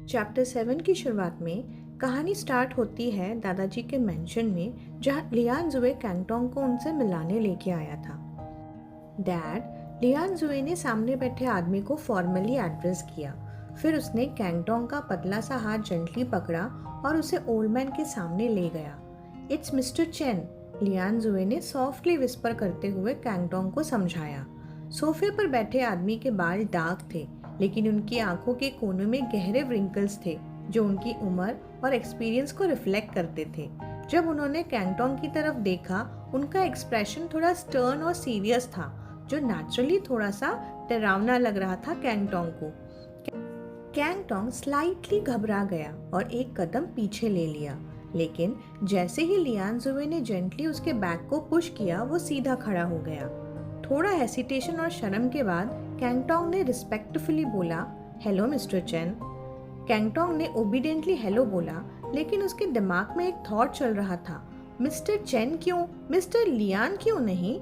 Chapter 7 की शुरुआत में कहानी स्टार्ट होती है दादाजी के मेंशन में, जहां लियान जुए कैंगटोंग को उनसे मिलाने लेके आया था। डैड, लियान जुए ने सामने बैठे आदमी को फॉर्मली एड्रेस किया। फिर उसने कैंगटोंग का पतला सा हाथ जेंटली पकड़ा और उसे ओल्ड मैन के सामने ले गया। इट्स मिस्टर चेन, लियान जुए ने सॉफ्टली विस्पर करते हुए कैंगटोंग को समझाया। सोफे पर बैठे आदमी के बाल डार्क थे, लेकिन उनकी आंखों के कोनों में गहरे व्रिंकल्स थे जो उनकी उम्र और एक्सपीरियंस को रिफ्लेक्ट करते थे। जब उन्होंने कैंगटोंग की तरफ देखा, उनका एक्सप्रेशन थोड़ा स्टर्न और सीरियस था, जो नेचुरली थोड़ा सा डरावना लग रहा था कैंगटोंग को। कैंगटोंग स्लाइटली घबरा गया और एक कदम पीछे ले लिया, लेकिन जैसे ही लियान जुए ने जेंटली उसके बैक को पुश किया, वो सीधा खड़ा हो गया। थोड़ा हेसिटेशन और शर्म के बाद कैंगटोंग ने रिस्पेक्टफुली बोला, हेलो मिस्टर चेन। कैंगटोंग ने ओबीडियंटली हेलो बोला, लेकिन उसके दिमाग में एक थॉट चल रहा था, मिस्टर चेन क्यों, मिस्टर लियान क्यों नहीं।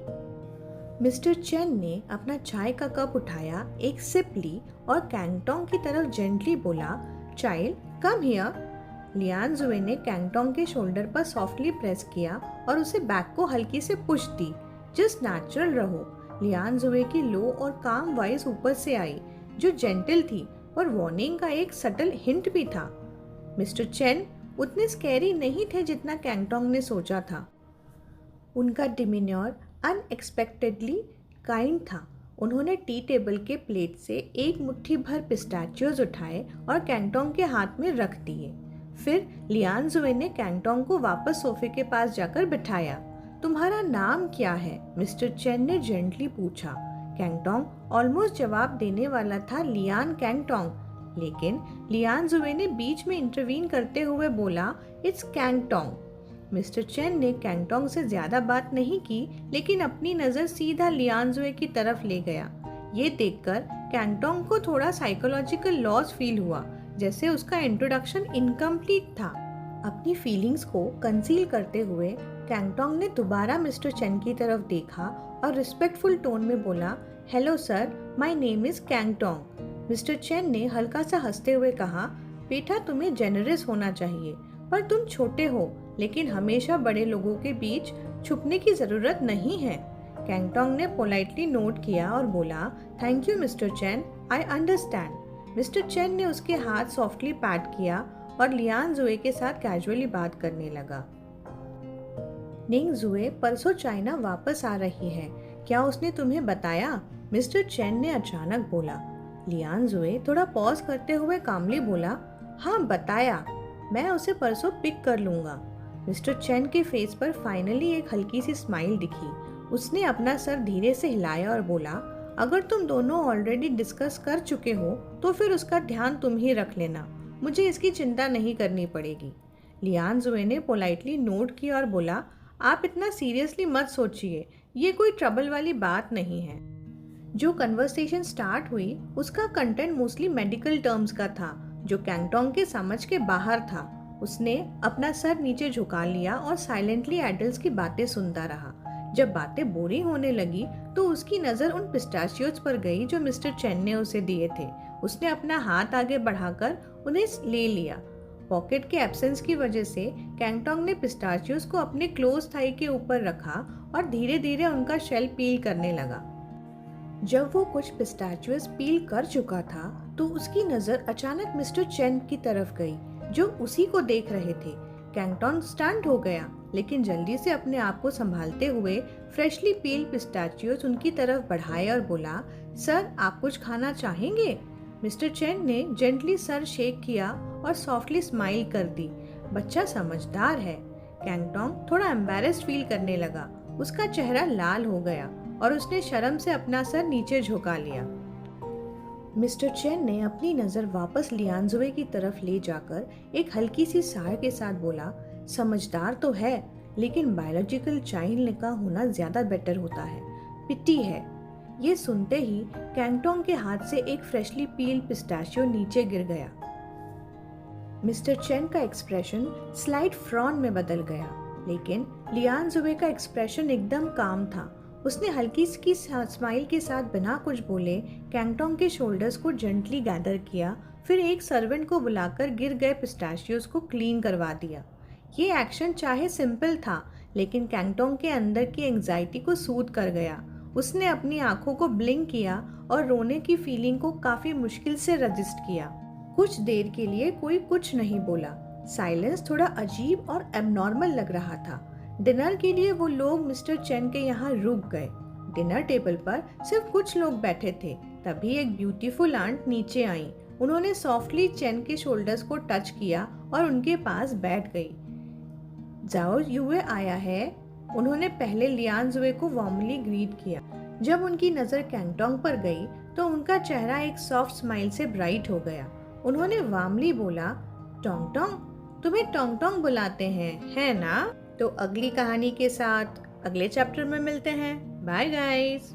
मिस्टर चेन ने अपना चाय का कप उठाया, एक सिप ली और कैंगटोंग की तरफ जेंटली बोला, चाइल्ड कम हियर। लियान जुए ने कैंगटोंग के शोल्डर पर सॉफ्टली प्रेस किया और उसे बैक को हल्की से पुश दी। जस्ट नेचुरल रहो। लियान जुए की लो और काम वॉइस ऊपर से आई, जो जेंटल थी और वार्निंग का एक सटल हिंट भी था। मिस्टर चेन उतने स्कैरी नहीं थे जितना कैंगटोंग ने सोचा था। उनका डिमीन्योर अनएक्सपेक्टेडली काइंड था। उन्होंने टी टेबल के प्लेट से एक मुट्ठी भर पिस्ताचियोज उठाए और कैंगटोंग के हाथ में रख दिए। फिर लियान जुए ने कैंगटोंग को वापस सोफे के पास जाकर बिठाया। तुम्हारा नाम क्या है? मिस्टर चेन ने जेंटली पूछा। कैंगटोंग ऑलमोस्ट जवाब देने वाला था, लियान कैंगटोंग, लेकिन लियान जुए ने बीच में इंटरवीन करते हुए बोला, इट्स कैंगटोंग। मिस्टर चेन ने कैंगटोंग से ज्यादा बात नहीं की, लेकिन अपनी नजर सीधा लियान जुए की तरफ ले गया। ये देखकर कैंगटोंग को थोड़ा साइकोलॉजिकल लॉस फील हुआ, जैसे उसका इंट्रोडक्शन इनकम्प्लीट था। अपनी फीलिंग्स को कंसील करते हुए कैंगटोंग ने दोबारा मिस्टर चेन की तरफ देखा और रिस्पेक्टफुल टोन में बोला, hello sir, my name is कैंगटोंग। मिस्टर चेन ने हल्का सा हंसते हुए कहा, बेटा तुम्हें जेनरस होना चाहिए, पर तुम छोटे हो, लेकिन हमेशा बड़े लोगों के बीच छुपने की जरूरत नहीं है। कैंगटोंग ने पोलाइटली नोट किया और बोला, thank you mister chain, I understand. Mister Chen ने उसके हाथ सॉफ्टली पैट किया और लियान जुए के साथ कैजुअली बात करने लगा। निंग जुए परसों चाइना वापस आ रही है, क्या उसने तुम्हें बताया? मिस्टर चेन ने अचानक बोला। लियान जुए थोड़ा पॉज करते हुए कामली बोला, हाँ बताया, मैं उसे परसों पिक कर लूंगा। मिस्टर चेन के फेस पर फाइनली एक हल्की सी स्माइल दिखी। उसने अपना सर धीरे से हिलाया और बोला, अगर तुम दोनों ऑलरेडी डिस्कस कर चुके हो तो फिर उसका ध्यान तुम ही रख लेना, मुझे इसकी चिंता नहीं करनी पड़ेगी। लियान जुए ने पोलाइटली नोट किया और बोला, आप इतना सीरियसली मत सोचिए, ये कोई ट्रबल वाली बात नहीं है। जो कन्वर्सेशन स्टार्ट हुई उसका कंटेंट मोस्टली मेडिकल टर्म्स का था, जो कैंगटोंग के समझ के बाहर था। उसने अपना सर नीचे झुका लिया और साइलेंटली एडल्ट्स की बातें सुनता रहा। जब बातें बोरिंग होने लगी तो उसकी नज़र उन पिस्ताचियोज पर गई जो मिस्टर चेन ने उसे दिए थे। उसने अपना हाथ आगे बढ़ाकर उन्हें ले लिया। पॉकेट के एब्सेंस की वजह से कैंगटोंग ने पिस्ताचियोज को अपने क्लोज थाई के ऊपर रखा और धीरे धीरे उनका शेल पील करने लगा। जब वो कुछ पिस्ताचियोज पील कर चुका था तो उसकी नज़र अचानक मिस्टर चेन की तरफ गई, जो उसी को देख रहे थे। कैंगटोंग स्टंट हो गया, लेकिन जल्दी से अपने आप को संभालते हुए फ्रेशली पील पिस्ताचियोज उनकी तरफ बढ़ाए और बोला, सर आप कुछ खाना चाहेंगे? मिस्टर चेन ने जेंटली सर शेक किया और सॉफ्टली स्माइल कर दी। बच्चा समझदार है। कैंगटोंग थोड़ा एम्बैरेस्ड फील करने लगा। उसका चेहरा लाल हो गया और उसने शर्म से अपना सर नीचे झुका लिया। मिस्टर चेन ने अपनी नज़र वापस लियान जुए की तरफ ले जाकर एक हल्की सी साह के साथ बोला, समझदार तो है, लेकिन बायोलॉजिकल चाइल्ड का होना ज़्यादा बेटर होता है। पिट्टी है। ये सुनते ही कैंगटोंग के हाथ से एक फ्रेशली पील पिस्ताचियो नीचे गिर गया। मिस्टर चेन का एक्सप्रेशन स्लाइट फ्रॉन में बदल गया, लेकिन लियान जुए का एक्सप्रेशन एकदम काम था। उसने हल्की सी स्माइल के साथ बिना कुछ बोले कैंगटोंग के शोल्डर्स को जेंटली गैदर किया फिर एक सर्वेंट को बुलाकर गिर गए पिस्ताशियोज को क्लीन करवा दिया। ये एक्शन चाहे सिंपल था, लेकिन कैंगटोंग के अंदर की एंग्जाइटी को सूद कर गया। उसने अपनी आंखों को ब्लिंक किया और रोने की फीलिंग को काफ़ी मुश्किल से रजिस्ट किया। कुछ देर के लिए कोई कुछ नहीं बोला। साइलेंस थोड़ा अजीब और एबनॉर्मल लग रहा था। डिनर के लिए वो लोग मिस्टर चेन के यहाँ रुक गए। डिनर टेबल पर सिर्फ कुछ लोग बैठे थे। तभी एक ब्यूटीफुल आंट नीचे आई। उन्होंने सॉफ्टली चेन के शोल्डर्स को टच किया और उनके पास बैठ गई। जाओ युए आया है। उन्होंने पहले लियान जुए को वार्मली ग्रीट किया। जब उनकी नज़र कैंगटोंग पर गई तो उनका चेहरा एक सॉफ्ट स्माइल से ब्राइट हो गया। उन्होंने वार्मली बोला, टोंग, तुम्हें टोंग बुलाते हैं, है ना? तो अगली कहानी के साथ अगले चैप्टर में मिलते हैं। Bye guys.